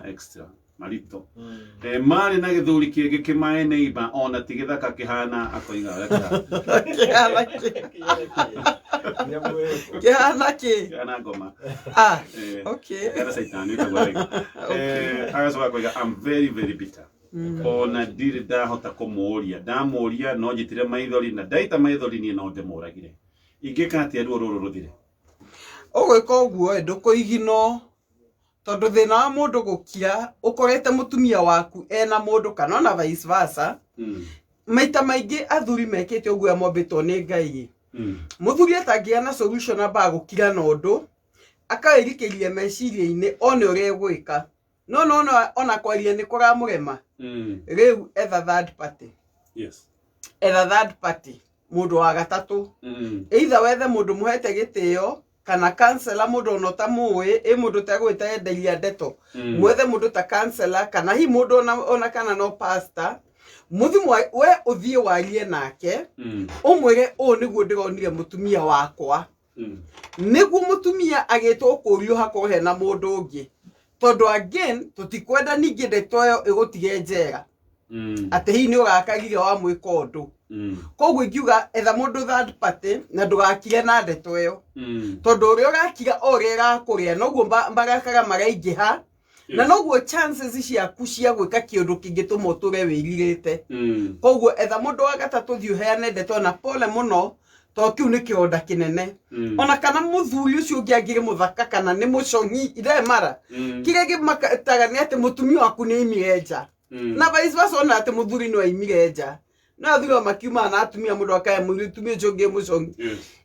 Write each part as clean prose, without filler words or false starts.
extra marito mari na githuri kingi kimae neighbor ona tigithaka kihana akoiga kihana ngoma Okay. Kana saitani kagwa agacoka akoiga I'm very very bitter ona ndiri ndahota kumuria ndamuria no njitire maithori na ndaita maithori ni no ndemuragire ingika atia ruo ruru ruthire Ogwika uguo ndukuigino tondu thina wa mundu gukia ukorete mutumia waku ena mundu kana na vice versa maita maingi athuri mekete uguo amombetwo ni Ngai muthuri atangia na solution aba gukira na undu akairikirie meciria-ini one uria gwika no ona kwaria ni kuramurema riu etha third party etha third party mundu wa gatatu either wethe mundu muhete gitio kana cancela mundu no ta muwe mundu tagwita enderia ndeto mwethe mundu ta cancela kana hi mundu ona kana no pastor muthimu we uthie warie nake umwire niguo ndironire mutumia wakwa niguo mutumia agitwo kurio hako hena mundu ungi tondu again tutikwenda ningi ndeto yo igutige njera ate hi ni ugakagire wa mwika undu koguo ingiuga etha mundu third party na ndugakire na ndeto yo tondu uria ugakira uria gakuria noguo mbagakaga maraingiha na noguo chances ciaku cia gwika kiundu kingituma uture wiririte koguo etha mundu wa gatatu thiu heane ndeto na pole muno to kiu ni kionda kinene ona kana muthuri ucio ngiagire muthaka kana ni mucongi ire mara kire gimakataga ni ate mutumia waku ni imireja na vice versa ona ate muthuri no imireja na thiro makiuma na atumia mundu akae mutumia jonge mucongi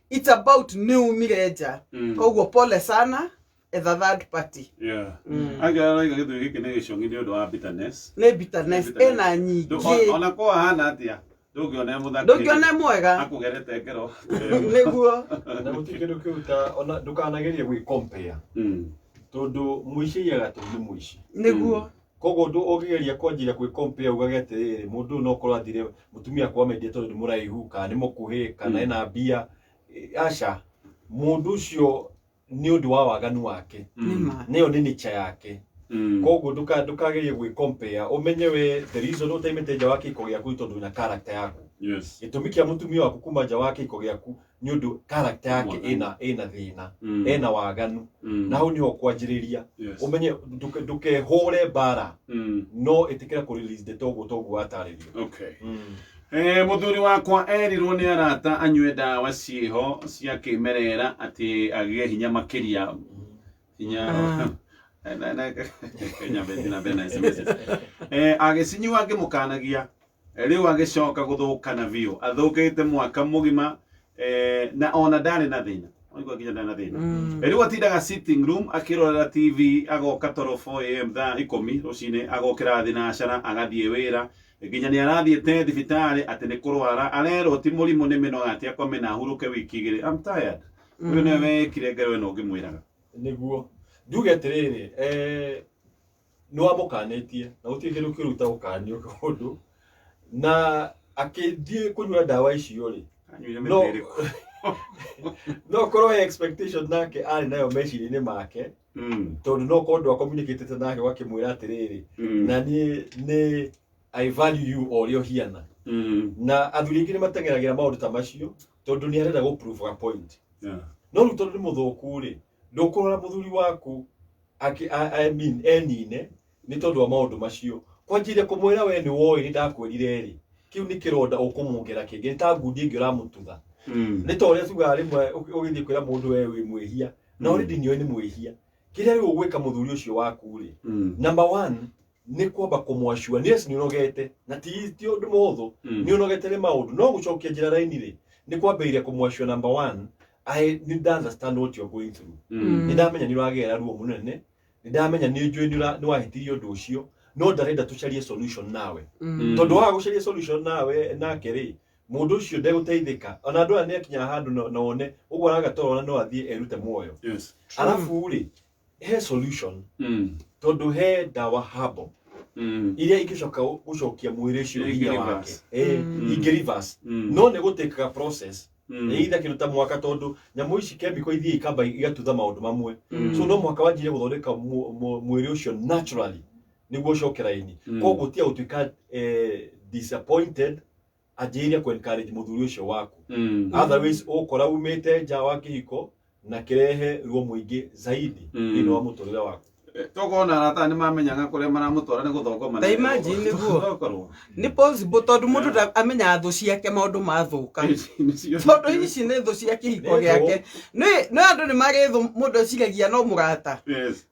it's about new mireja koguo pole sana etha third party agara githu giki ni gicongi ni undu wa bitterness ena nyingi ona kwa hana atia Ndugione muthaki ndugione mwega akugerete ngero niguo na gutikindu kiuta ona ndukanagerie gwi compare tondu muici yaga tondu muici niguo kogo ndu ogigeria kwanjira gwi compare ugagete mundu no korathire mutumia kwa mendie tondu muraihu kana ni mukuhi kana ena bia aca mundu ucio ni undu wa waganu wake niyo ni nature yake kogo ndukagerie gwi compare umenye we the reason utaimete nja wake iko gyaku tondu na character yaku gitumikia mutumia waku kuma nja wake iko gyaku ni undu character yake ena thina ena waganu na hu ni okwanjiriria umenye nduke hore bara no itikira ku release the togo ataririo muthuri wakwa erirwo ni arata anywe ndawa ciho cia kimerera ati agie hinya makiria hinya Kenya bedina bena SMS agicinywa angimukanagia riu agicoka guthukana vio athukite mwaka mugima na ona ndari na thina oigwa kinya ndari na thina riu atindaga sitting room akirorera TV agoka toro 4 am thaa 10 rucine agokira thinacana agathie wira nginya ni arathiete thibitari ati ni kurwara arero ti murimu ni minoga ati akome na huruke wiki igiri I'm tired uyu ni wekire ngero no ngimwiraga niguo nduge tiriri no amukanetie na utigiru kiruta ukanio kundu na akithie kunywa dawa icio ri no korwo expectation nake ari nayo meciria-ini make tondu no kondu a communicate nake wakimwira atiriri na ni I value you orio hiana na athuri ingi ni matengeragira maundu ta macio tondu ni arenda go prove a point no ru tondu ni muthuku ri ndukurora muthuri waku I mean enine ni tondu wa maundu macio kwanjire kumwira we ni woi ni ndakwirire ri kiu ni kironda ukumungera kingi ta ngudi ngi uramututha ni to ria tuga rimwe ugithie kwira mundu we wi mwihia na already ni ni mwihia kiria ri ugwika muthuri ucio waku ri number 1 ni kwamba kumwashua yes ni unogete na ti undu motho ni unogete le maundu no gucokia njira raini ri ni kwamba iria kumwashua number 1 I need to understand what you're going through ni ndamenya ni uragera ruo munene ni ndamenya ni njui ni wahitirio undu ucio no ndarenda tucarie solution nawe tondu wa gucaria solution nawe nake ri mundu ucio ndeguteithika ona andu ane kinya handu no one uguo aragatoro no athie erute muoyo alafu ri he solution tondu he dawa habo iria ikicoka gucokia mwiri ucio hinya wake ingirivers no ne guteka process either kiruta mwaka tondu nyamu ici chemical ithie ikamba igatutha maundu mamwe so no mwaka wanjire guthondeka mwiri ucio naturally niguo cokeraini koguo tia utuika disappointed ajiria ku encourage muthuri ucio waku otherwise ukora umite nja wa kihiko na kirehe ruo muingi zaidi ino wa muturire waku tokona arata ni mamenyaga kuria maramutwara ni guthongoma ta imagine niguo ni possible tondu mundu amenya thu ciake maundu mathuka tondu ici ni thu cia kihiko giake ni andu ni mari thu mundu ciragia no murata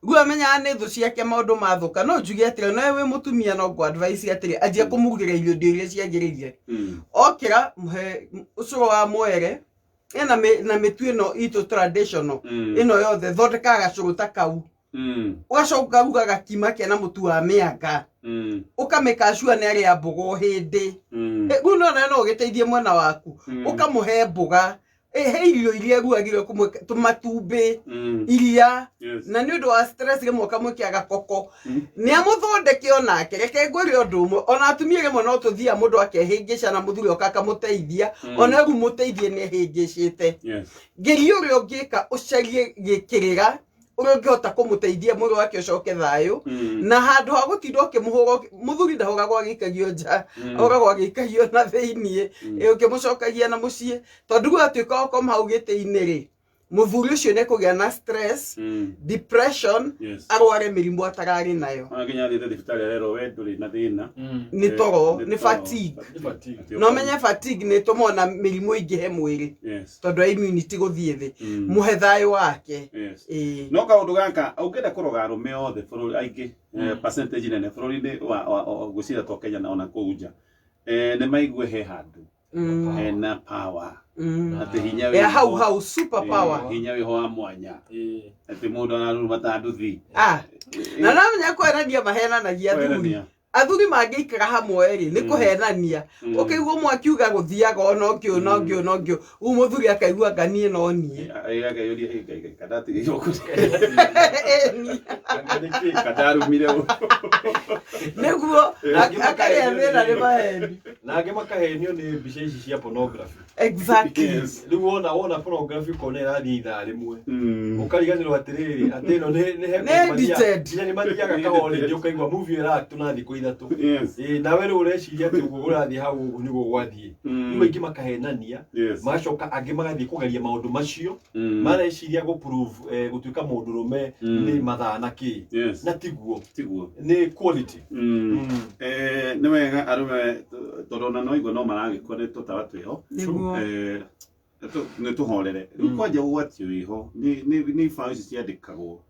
gu amenya ni thu ciake maundu mathuka no njugi atire no we mutumia no go advice atire ajia kumugurira irio ndio ciagiririe okira muhe ucuro wa mwere na mitu ino ito traditional ino yothe thondekaga curu ta kau ugacoka ruga gakima kena mutu wa mianga ukameka shua ni ari mbogo hindi riu no giteithie mwana waku ukamuhe mboga he irio iria ruagire kumwe tumatumbi iria na ni undu wa stress rimwe kamwikia gakoko ni amuthondeke onake reke ngwire undu umwe ona atumia rimwe no tuthia mundu akehingica na muthuri okaka muteithia ona ru muteithie ni hingicite ngerio uri ungika ucarie gikirira urongehota kumuteithia mwiri wake ucoke thayo na handu ha gutinda ukimuhura muthuri ndahuragwo agikagio nja ahuragwo agikagio na thiini ukimucokagia na mucii tondu gu atuika okoma hau giti-ini ri muthuri ucio ni kugia na stress depression arware mirimu atarari nayo akinya thite thibitari rero we nduri na thina ni toro ni fatigue no menye fatigue ni tumona mirimu ingihe mwiri tondu immunity guthie thi muhe thayo wake no kaundu gaka ungenda kuroga arume othe bururi aingi percentage nene bururi-ini wa gucira to Kenya na ona kuja ni maigue he handu hena power ati hinya we hau super power hinya we hoa mwanya ati mundu anaruma tanduthi na namenya kwerania mahenanagia athuri mangiikara hamwe ri ni kuhenania ukigwo mwakiuga guthiaga ona ngio umuthuri akaigua nganie no nie agayuria kadati giko kadarumire niguo akaria ni maheni na angi makahenio ni mbica ici cia pornography exactly riu wona pornography kone rathi ithaa rimwe ukariganirwo atiriri ati no ni he ni mathiaga kahori ndio ukaigua movie ira tunathi ku ithatu na wewe ureciria ati uguo urathi hau niguo gwathie ni ingi makahenania macoka angi magathie kugeria maundu macio mareciria gu prove gutuika mundu rume ni mathaa na ki na tiguo ni quality ni wega arume torona no igwa no maragikore tutawa twiho ni tuhorere riu kwanja ugwatio wiho ni file ciandikagwo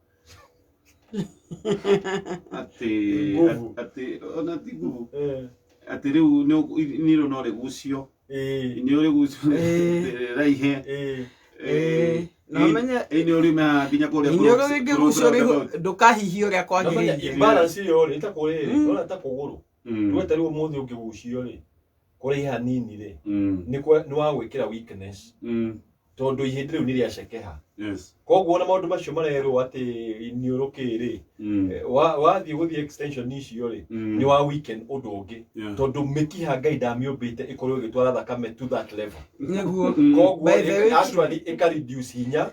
ati ona tigu ati riu ni ro no regucio ni ro regucio raihe no menya ni uri ma binya kore ni uri gegucio ndukahihio ria kwagiririe balance yo ri takuriri ona takuguru we tari umuthi ukigucio ri kuri hanini ri ni wa gwikira weakness tondu ihindi riu ni ria cekeha koguo na maundu macio marerwo ati ni urukiri wathi guthie extension icio ri ni wa weekend undu ungi tondu mikiha Ngai ndamiumbite ikorwo igitwara thakame to that level niguo koguo actually ika reduce hinya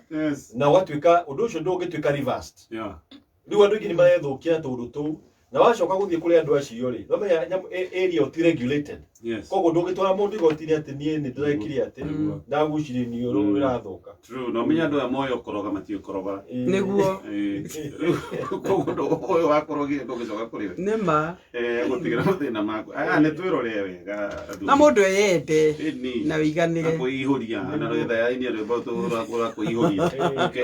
na watuika undu ucio ndungituika reversed riu andu ingi ni marethukia tondu tu na wacoka guthie kuri andu acio ri nomenya area oti regulated koguo ndungitwara mundu igoti-ini ati nie ni ndirekire ati ndagucirie ni uru irathuka true no menya andu amoyo koroga matio koroga niguo koguo ndo wakorogie ndugicoka kuri we nima gutigira mathina maku ni twirore wega na mundu eyende na wiganire kuihuria na rwetha ya ini rwebo turakura kuihuria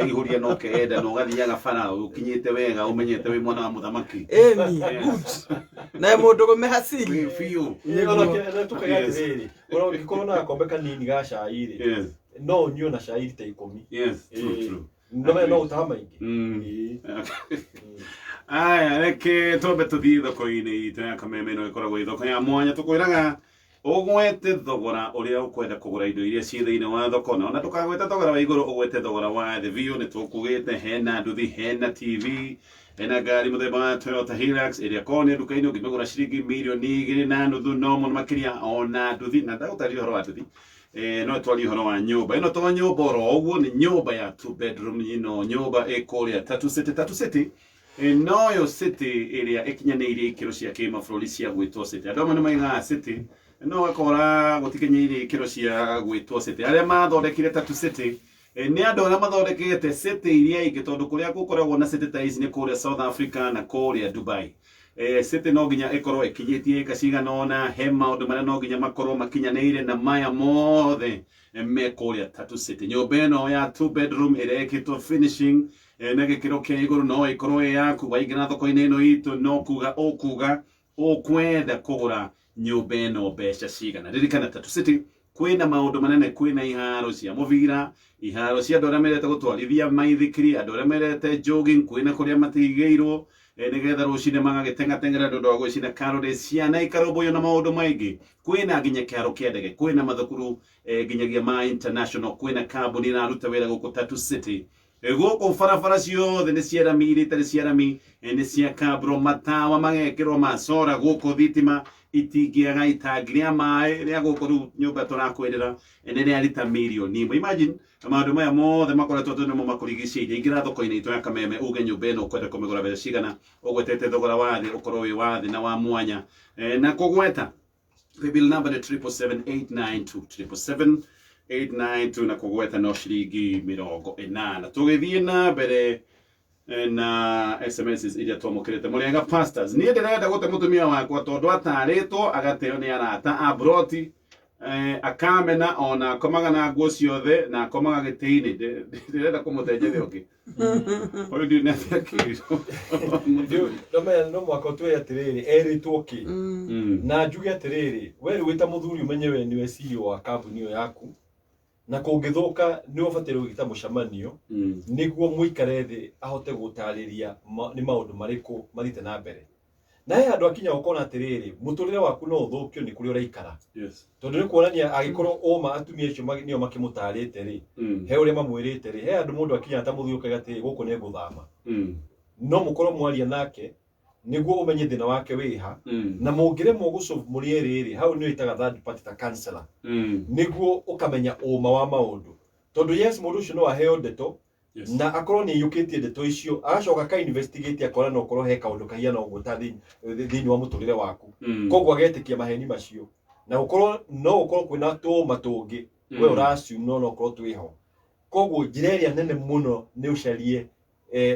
ihuria no keenda no gathiaga bara ukinyite wega umenyete wi mwana wa muthamaki good na mundu rume hasiri fiu na tukayatiriri ukikorwo na gakombe kanini ga cai ri no nyue na cai ta 10 true no utama ingi aya reke tobe tuthii thoko-ini itu ya kameme no ikoragwo i thoko ya mwanya tukwiraga ugwete thogora uria ukwenda kugura indo iria ci thiini wa thoko na tukagweta thogora wa iguru ugwete thogora wa the view ni tukugite hena nduthi hena TV hena gari muthemba wa Toyota Hilux iria kone nduka-ini ungimigura ciringi mirioni 2.5 no muno makiria ona nduthi na ndagutaria horo wa nduthi no twali horo wa nyumba ino to nyumba ro uguo ni nyumba ya 2 bedroom ino nyumba ikuria Tatu City no yo city area ekinyanĩirie ikĩro cia kĩmabũrũri cia gwĩtwo city andũ amwe nĩmaigaga city no akora gũtikinyanĩirie ikĩro cia gwĩtwo city arĩa mathondekire Tatu City nĩ andũ arĩa mathondekete city iria ingĩ tondũ kũrĩa gũkoragwo na city ta ici nĩ kũrĩa South Africa na kũrĩa Dubai. City no nginya ĩkorwo ĩkinyĩtie ĩka cigana ũna he maũndũ marĩa no nginya makorwo makinyanĩire na maya mothe me kũrĩa Tatu City. Nyũmba ĩno ya 2 bedroom ĩrĩa ĩkĩtwo finishing na gĩkĩro kĩa igũrũ no ĩkorwo ĩ yaku waingĩra thoko-inĩ ĩno itũ no kuga ũkwenda kũgũra nyũmba ĩno mbeca cigana. Ririkana Tatu City kwĩna maũndũ manene, kwĩna iharo cia mũbira, iharo cia andũ arĩa merete gũtwarithia maithikiri, andũ arĩa merete jogging, kwĩna kũrĩa matigĩirwo nĩgetha rũcinĩ magagĩtengatengera nĩ ũndũ wa gwĩcina karore ciana ikarũmbũiyo na maũndũ maingĩ. Kwĩna nginya kĩharo kĩa ndege, kwĩna mathukuru nginyagia ma international, kwĩna kambuni iraruta wĩra gũkũ Tatu City. Gũkũ barabara ciothe nĩ cia rami, iria itarĩ cia rami nĩ cia kabro, matawa magekĩrwo macora gũkũ, thitima itingĩaga, itangi rĩa maĩ rĩa gũkũ rĩu nyũmba tũrakwendera nĩ rĩa rita mirioni ĩmwe. Imagine maũndũ maya mothe makoretwo nĩmo makũrigicĩirie. Ingĩra thoko-inĩ itũ ya Kameme uge nyũmba ĩno ũkwenda kũmĩgũra mbeca cigana, ũgwetete thogora wa thĩ, ũkorwo wĩ wa thĩ na wa mwanya na kũgweta paybill number nĩ 777-892 777-892 na kũgweta no ciringi 80. Tũgĩthiĩ na mbere na SMS iria twamũkĩrĩte. Mũrĩega pastors, niĩ ndĩrenda gũte mũtumia wakwa tondũ atarĩtwo agateo nĩ arata abroti akamena ona akomaga na nguo ciothe na akomaga gĩtĩ-inĩ. Ndĩrenda kũmũtenjethia ũngĩ ũyũ ndiũ nĩathekĩirwo no mwaka ũtwĩre atĩrĩrĩ erĩtwo kĩ na njuge atĩrĩrĩ we rĩu wĩta mũthuri ũmenye we nĩwe CEO wa kambuni ĩyo yaku na kũngĩthũka nĩ ũbataire gũgĩta mũcemanio nĩguo mũikare thĩ ahote gũtarĩria nĩ maũndũ marĩkũ mathiĩte na mbere. Na he andũ akinya gũkona atĩrĩrĩ mũtũrĩre waku no ũthũkio nĩ kũrĩa ũraikara tondũ nĩ kuonania agĩkorwo oma atumia acio nĩo makĩmũtarĩte rĩ he ũrĩa mamwĩrĩte rĩ he andũ mũndũ akinya ta mũthuri ũkauga atĩrĩ gũkũ nĩ ngũthama no mũkorwo mwaria nake nĩguo ũmenye thĩna wake wĩha na mũngĩremwo gũsolve mũrĩ erĩ hau nĩ ĩtaga third party ta counselor nĩguo ũkamenya ũma wa maũndũ tondũ yes mũndũ ũcio no aheo ndeto na akorwo nĩ yũkĩtie ndeto icio agacoka ka investigate akora no korwo he kaũndũ kahiana ũguo ta thĩinĩ wa mũtũrĩre waku koguo agetĩkia maheni macio na ũkorwo no ũkorwo kwĩna tũma tũngĩ we ũracium no ũkorwo twĩho. Koguo njĩra ĩrĩa nene mũno nĩ ũcarie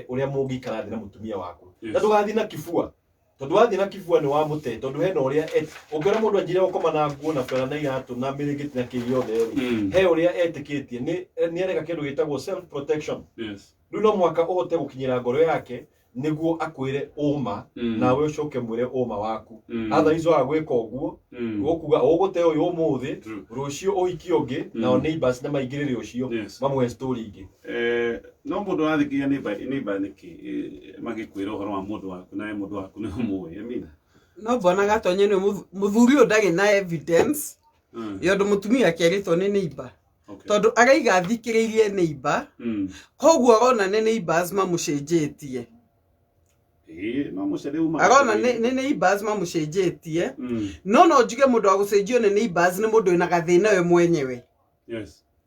ũrĩa mũngĩikara thĩ na mũtumia waku na ndũgathiĩ na kibua tondũ wathiĩ na kibua nĩ wamũte tondũ hena ũrĩa ũngĩona mũndũ anjire gũkoma na nguo na bera na iratũ na mĩrĩngĩti na kĩgĩothe he ũrĩa etĩkĩtie nĩ areka kĩndũ gĩtagwo self protection. Rĩu no mwaka ũhote gũkinyĩra ngoro yake nĩguo akwĩre ũma nawe ũcoke mwĩre ũma waku otherwise wa gwĩka ũguo gũkuga ũgũte ũyũ ũmũthĩ rũciũ ũhiki ũngĩ nao neighbors na maingĩrĩre ũcio mamwe story ingĩ. No mũndũ wathikia neighbor nĩkĩ magĩkwĩra ũhoro wa mũndũ waku na mũndũ waku nĩ ũmũĩ Amina? No mbonaga tonye nĩ mũthuri ũyũ ndarĩ na evidence yondũ mũtumia akĩerĩtwo nĩ neighbor tondũ araiga thikĩrĩirie neighbor koguo arona nĩ neighbors mamũcenjetie arona nĩ neighbors mamũcenjetie no njuge mũndũ wa gũcenjio nĩ neighbors nĩ mũndũ wĩna gathĩna we mwenyewe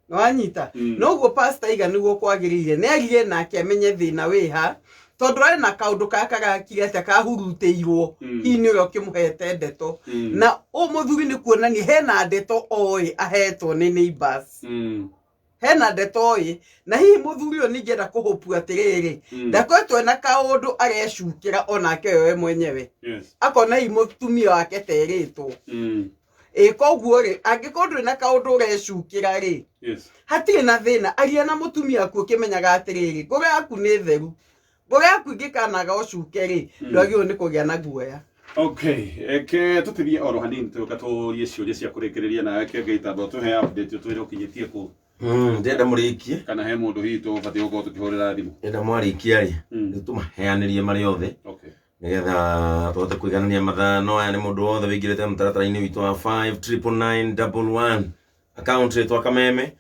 wanyita noguo pastor iga nĩguo kwagĩrĩire nĩ agire nake amenye thĩna wĩha tondũ arĩ na kaũndũ kaka gakire atĩa kahurutĩirwo hihi nĩ ũrĩa ũkĩmũhete ndeto na mũthuri nĩ kuonania hena ndeto oĩ ahetwo nĩ neighbors hena ndeto oĩ na hihi mũthuri ũyũ nĩngĩenda kũhopu atĩrĩrĩ ndakoretwo na kaũndũ arecukĩra onake we mwenyewe akona hihi mũtumia wake terĩtwo koguo rĩ angĩkorwo ndũrĩ na kaũndũ ũrecukĩra rĩ hatirĩ na thĩna aria na mũtumia waku ũkĩmenyaga atĩrĩrĩ ngoro yaku nĩ theru ngoro yaku ingĩkanaga ũcuke rĩ ndwagĩrĩirwo nĩ kũgĩa na guoya. Ke tũtithie oro hanini tũka tũrie ciũria cia kũrĩkĩrĩria na kĩngĩ itambo tũhe update twĩre ũkinyĩtie kũ ndenda mũrĩkie kana he mũndũ hihi tũbatiĩ gũkorwo tũkĩhũrĩra thimũ ndenda mwarĩkia rĩ tũmaheanĩrie marĩ othe nĩgetha tũhote kũiganania mathaa no aya nĩ mũndũ wothe wĩingĩrĩte mũtaratara-inĩ witũ wa 59911 account rĩtwa Kameme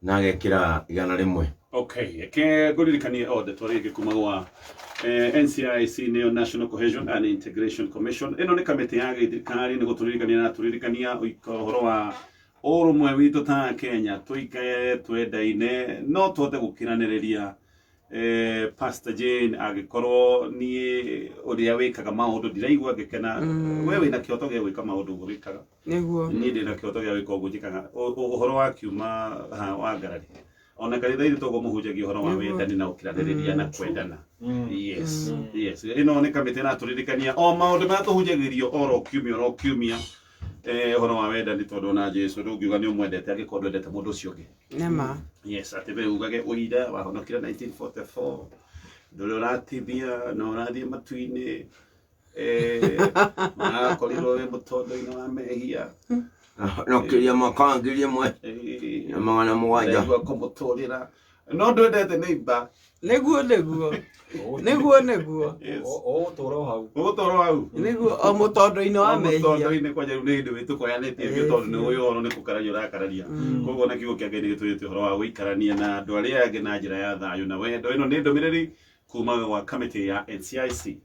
na agekĩra 100. Ke ngũririkanie ndeto rĩngĩ kuma gwa NCIC nĩyo National Cohesion and Integration Commission. Ĩno nĩ kamĩtĩ ya gĩthirikari nĩ gũtũririkania na tũririkania ũhoro wa ũrũmwe witũ ta Kenya tũikare twendaine no tũhote gũkiranĩrĩria Pastor Jane agikorwo ni uria wikaga maundu ndiraigua ngikena wewe na kioto gia gwika maundu gwikaga niguo ni ndi na kioto gia gwika uguo njikaga uhoro wa kiuma wa ngarari ona kanitha ithu togo muhunjagia uhoro wa wendani na ukiraniriria na kwendana yes ino ni kamite na turirikania o maundu ma tuhunjagirio oro kiumia horo wa wendani tondu na Jesu ndugiuga ni umwendete agikondo ndete mundu ucio ungi nema yes atebe ugage uida wa honokira 1944 ndole uratithia na urathie matu-ini korirwo we mutondo-ini wa mehia no kiria mwaka ngiri mwe na magana mugwanja ndegwa kumuturira no ndwendete neighbor niguo toro hau niguo o mutondo-ini wa mehia mutondo-ini kwanja riu ni hindi witukoyanetie bio tondu ni uyu horo ni kukararia urakararia koguo na kiugo kia Ngai ni gitwirite uhoro wa guikarania na andu aria angi na njira ya thayu na wendo. Ino ni ndumiriri kuma wa committee ya NCIC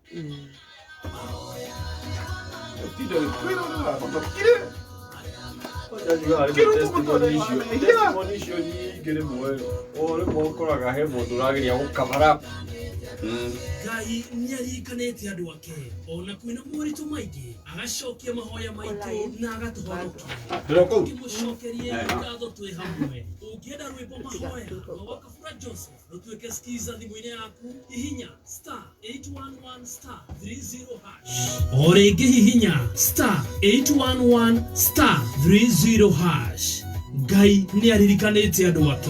Ngai niarikanete andu ake ona kwina moritu maingi agacokia mahoya maitu na agatuhonokia ngimucokerie ngatho twi hamwe ungienda rwimbo mahoya rwa Kabura Joseph rutwike skiza thimu-ini yaku hihinya *811*30# o ringi hihinya *811*30# Ngai niaririkanete andu ake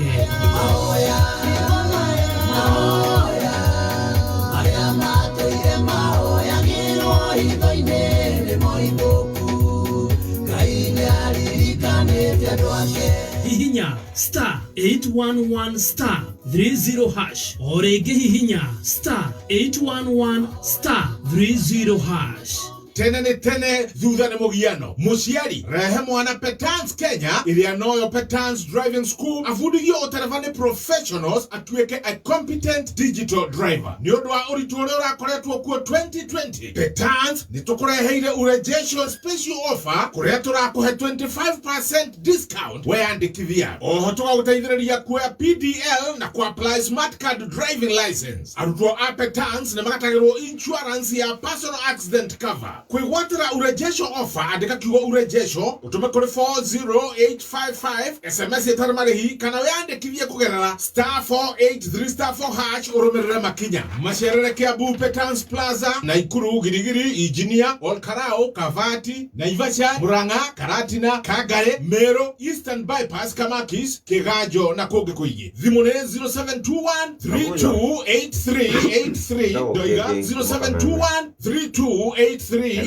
hihinya *811*30# o ringi hihinya *811*30# tene ni tene thutha ni mugiano muciari rehe mwana Petans Kenya iria noyo Petans Driving School afundithio utereva ni professionals atuike a competent digital driver ni undu wa uritu uria urakoretwo kuo 2020 Petans ni tukureheire urejesho special offer kuria turakuhe 25% discount weyandikithia oho tugaguteithiriria kuoya PDL na ku-apply smart card driving license arutwo a Petans ni magatagirwo insurance ya personal accident cover kwigwatira urejesho offer andika kiugo urejesho utume kuri 40855 SMS itari marihi kana wiyandikithie kugerera *483*4# urumirire makinya macerere Kiambu Petans Plaza Naikuru Girigiri Engineer Olkarao Kavati Naivasha Murang'a Karatina Kagare Meru Eastern Bypass Kamakis Kigajo na kungi kuingi thimu ni 0721328383 doiga 0721328383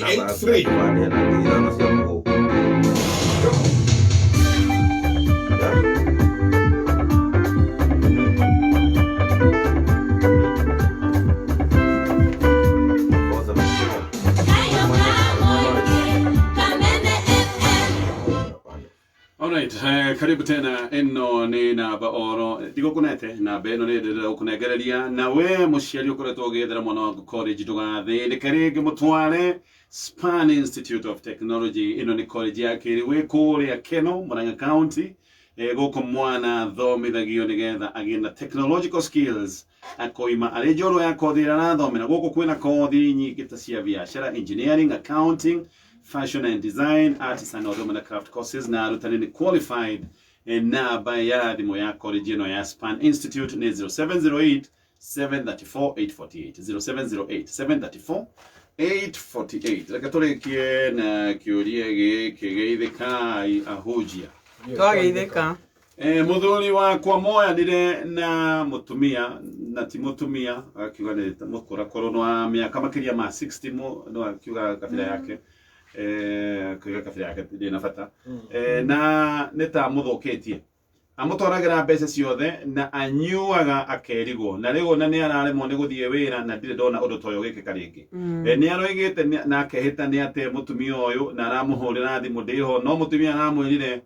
Alright, karibu tena eno ni namba oro ndigokunete namba eno ni ndira ukunegereria na we muciari ukoretwo ugithera mwana waku college tugathindike ringi mutware Span Institute of Technology. Ino ni college yake iri wi kuria Keno Murang'a County guku mwana thomithagio nigetha agina technological skills akoima ari njorua ya kothi ira arathomera guku kwina kothi nyingi ta cia biashara, engineering, accounting, fashion and design, arts and automobile craft courses na arutani ni qualified namba ya thimu ya college ino ya Span Institute ni 0708 734 848 0708 734 848. Reka turikie na kiuria giki geithikai ahujia twageithika muthuri wakwa moyanire na mutumia na ti mutumia akiuga ni mukura korwo wa miaka makiria ma 60 no akiuga kabila yake akiuga kabila yake ndina bata na neta muthoketie amutwaragira mbeca ciothe na anyuaga akerigwo na rigo na ni araremwo ni guthie wira na ndire ndona undu toyo gikika ringi ni aroigite na akehita ni ate mutumia uyu na aramuhurira thimu ndiho no mutumia aramwirire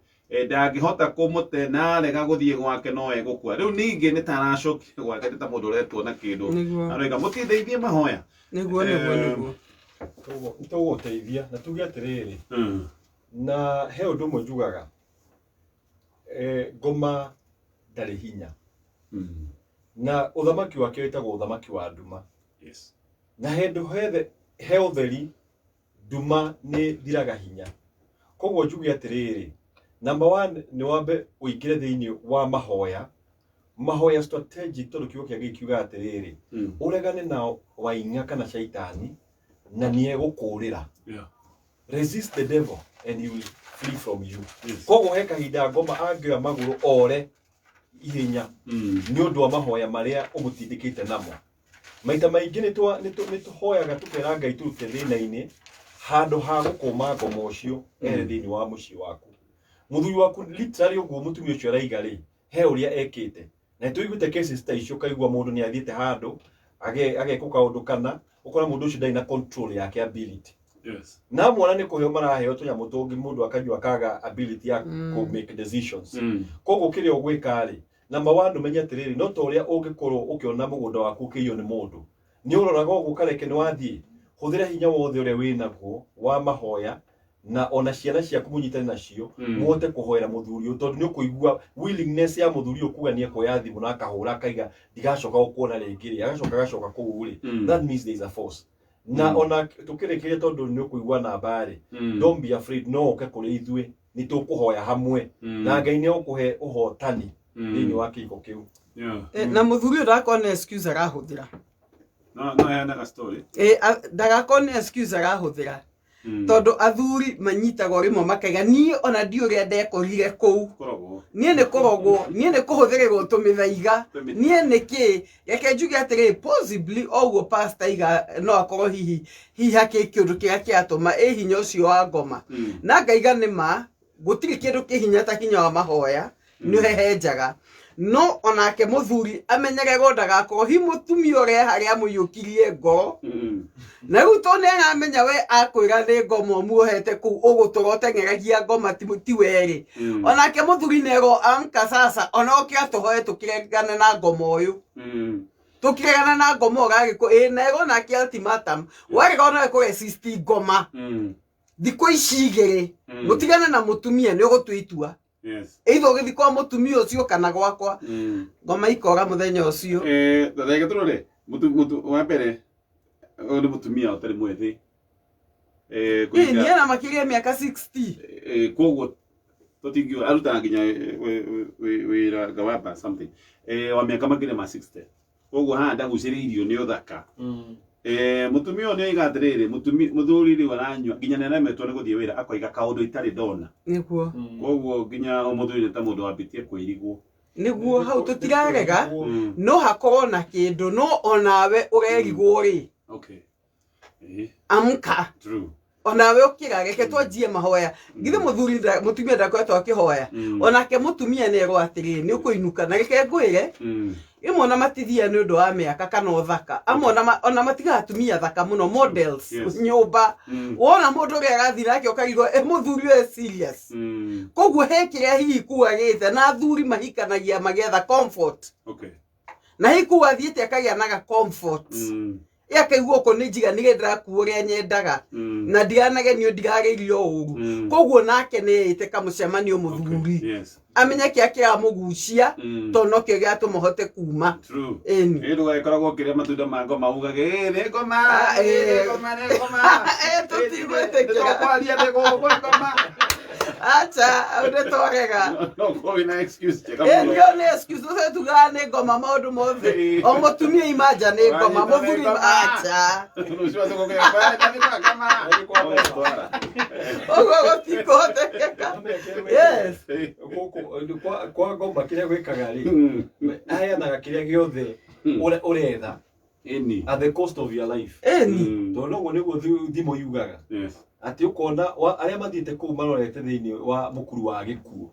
ndangihota kumute na rega guthie gwake no egukua riu ningi ni taracokia gwake ta mundu uretwo na kindu aroiga mutitheithie mahoya niguo nituguteithia na tuge atiriri na he undu mwe njugaga ngoma ndari hinya na uthamaki wake wetagwo uthamaki wa nduma. Yes. Na hendu he utheri nduma ni thiraga hinya. Koguo njuge atiriri, number 1 ni wambe uingire thiini wa mahoya strategic tondu kiugo kia gikiuga atiriri uregane na wainga kana shaitani na nie gukurira. Yeah. Resist the devil and he will flee from you. Yes. Koguo he kahinda ngoma angioya maguru ore ihinya ni undu wa mahoya maria umutindikite namo. Maita maingi ni tuhoyaga tukera Ngai turute thina-ini handu ha gukuma ngoma ucio thiini wa mucii waku. Muthuri waku literally uguo mutumia ucio araiga ri he uria ekite na tuigute cases ta icio kaigua mundu ni athiete handu agekuka undu kana ukora mundu ucio ndai na control yake ability. Yes. Na mwana ni kuheo maraheo tunyamu tungi mundu akajua kaga ability ya ku make decisions. Koguo kire ogwika ri number 1 umenye atiriri no toria ungikorwo ukiona mugunda waku kiyo ni mundu ni uroraga ugukareke ni wathie huthira hinya wothe uria winaguo wa mahoya na ona ciana ciaku munyitane nacio muote kuhoera muthuri uyu tondu ni ukuigua willingness ya muthuri uyu kuga ni ekoya thimu na akahura kaiga ndigacoka ukuona ringi agacoka kuu ri. That means there is a force. Na ona tukirekeria tondu ni ukuigua na bari don't be afraid no uke kuri ithue ni tukuhoya hamwe na Ngai ni ukuhe uhotani thiini wa kiiko kiu. Na muthuri ndakona excuse arahuthira No yana ka story ndagakona excuse arahuthira tondu athuri manyitaga rimwe makaiga nie ona ndiuria ndekorire kuu nie ni kurogwo nie ni kuhuthirirwo tumithaiga nie niki reke njuge atiri possibly oguo pastor iga no akorwo haki kiundu kiria kiatuma hinya ucio wa ngoma na ngaiga nima gutiri kindu kihinya ta hinya wa mahoya ni hehenjaga no onake muthuri amenyerego ndagakorwo hi mutumia uria haria muyukirie ngoro na gutone amenya we akwira ni ngoma muohete ku ugutogotengeragia ngoma ti weri onake muthuri nego anka sasa onokia tuhoe tukiregana na ngoma uyu tukiregana na ngoma ugagiko nego na kia ultimatum wari gona ko resist ngoma thiko icigere mutigana na mutumia ni ugutwitua. Yes. Eitho githi kwa mutumia ucio kana gwakwa ngoma ikora muthenya ucio ndage turore mutu wa mbere uri mutumia utari mwethi ni na makiria miaka 60 koguo tutingio aruta nginya wira gawapa something wa miaka makire ma 60 koguo handa guciririo ni uthaka mutumia ni igatiriri muthuri ri waranywa nginya nene metwo ni guthie wira akoiga kaundu itari ndona niguo koguo nginya muthuri ta mundu wabitie kwiriguo niguo hau tutirarega no hakorwo na kindu no onawe urerigwo ri okay amka true onawe ukira reke twanjie mahoya ngithi muthuri mutumia ndakwetwo akihoya onake mutumia ni ero atiri ni ukuinuka na reke ngwire imwe na matithia ni undu wa miaka kana uthaka amwe ona matiga atumia thaka muno models nyumba wona mundu ria gathira ake ukarigwo muthuri we serious koguo hekiria hihi kuagite na athuri mahikanagia magetha comfort okay na hiku athiite akagia naga comfort akaigua ko ni njiga nige ndirakuuria nyendaga na ndianage ni ndigaririo uru koguo nake ni ite kamucemanio muthuri amenya kia kira mugucia tono kio gia tumuhote kuma true ero gaikoragwo kiria matunda ma ngoma ugage ni ngoma tutigwete kira kwaria ni ngoma acha ode torega no ko ina excuse ndio ne excuse se tugane ngoma maundu mothe o mutumia imaja ni ngoma muthuri acha usiwa soko kwa kwa kama ogo tikotekeka yes kwa ngoma kiria gwikaga ri aya na kiria giothe uretha at the cost of your life tono ngo niguo thimo yugaga ati ukona aria mathiite ku marorete thiini wa mukuru wa gikuo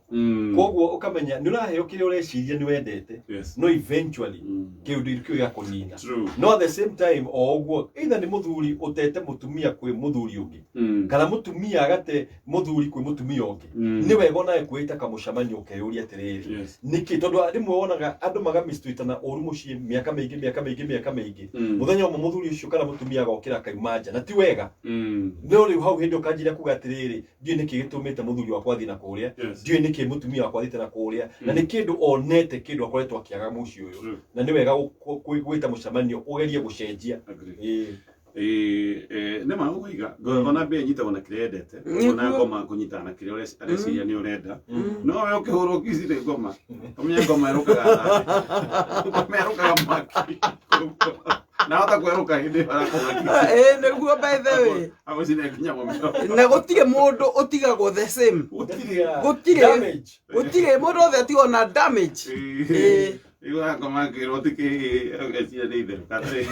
koguo ukamenya ni uraheo kiria ureciria ni wendete no eventually kiundu kio gakunina no at the same time oguo either ni muthuri utete mutumia kwi muthuri ungi kana mutumia agate muthuri kwi mutumia ungi ni wega nae kuita kamucamanio ukeyuria atiriri niki tondu rimwe wonaga andu magamistwitana uru mucii miaka mingi muthenya umwe muthuri ucio kana mutumia gokira kaimanja na ti wega no riu hau hindi ukanjira kugatiriri ndiye niki gitumite muthuri wakwa thina kuria ndiye niki mutumia wakwa thina kuria na ni kindu onete kindu akoretwo akiaga muci uyu na ni wega gwita mucemanio ugerie gucenjia nema uiga ona be nyita ona kirendete ona ngoma kunyitana kire ore areciria ni urenda no we ukihuro kizire ngoma umye ngoma erukaga maki na hata kweruka hindi barakuga niguo by the way amazine kinya momero na gutire mundu utigagwo the same gutire mundu othe tigo na damage iwa ngoma kiro tiki ecia ni ither katre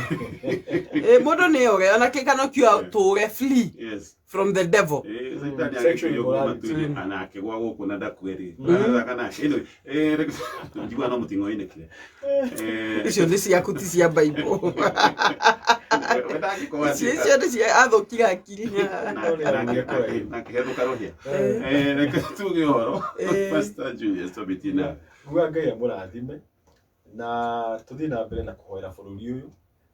mundu ni oge ona kikano kio ture flee from the devil sexual immorality anake gwa guku na ndakweri kana anyway njigwa no mutingo ine kire icio ni cia kuti cia bible icio ni cia athokira akiri na kiheruka rohia reke tuge horo Pastor Julius Tobitina gwa Ngai amurathime na tuthi na mbere na kuhoera bururi uyu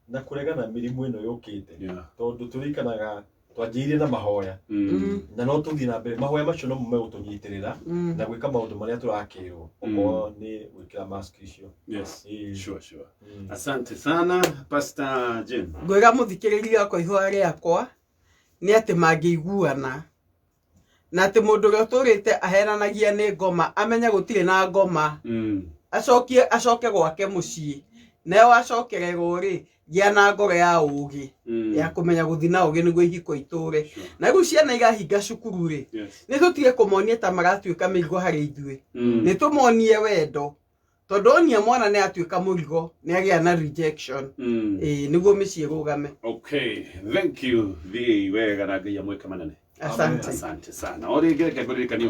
na kuregana mirimu ino yukite tondu turikanaga twanjirie na mahoya na no tuthi na mbere mahoya macio no mume utunyitirira na gwika maundu maria turakirwo omo ni gwikira mask icio sure asante sana Pastor Jim ngwira muthikiriria kwa ihwa riakwa ni ati mangiiguana na ati mundu ria turite aheranagia ni ngoma amenya gutire na ngoma acoke gwake mucii nayo acokererwo ri gia na ngore ya ugi ya kumenya guthina ugi niguo ihiko iture na riu ciana igahinga cukuru ri ni tutige kumonia ta magatuika mirigo hari ithue ni tumonie wendo tondu onia mwana ni atuika murigo ni agia na rejection niguo micii rugame. Okay, thank you the wega na Ngai amweke manene. Asante sana ori ngeke kuririkania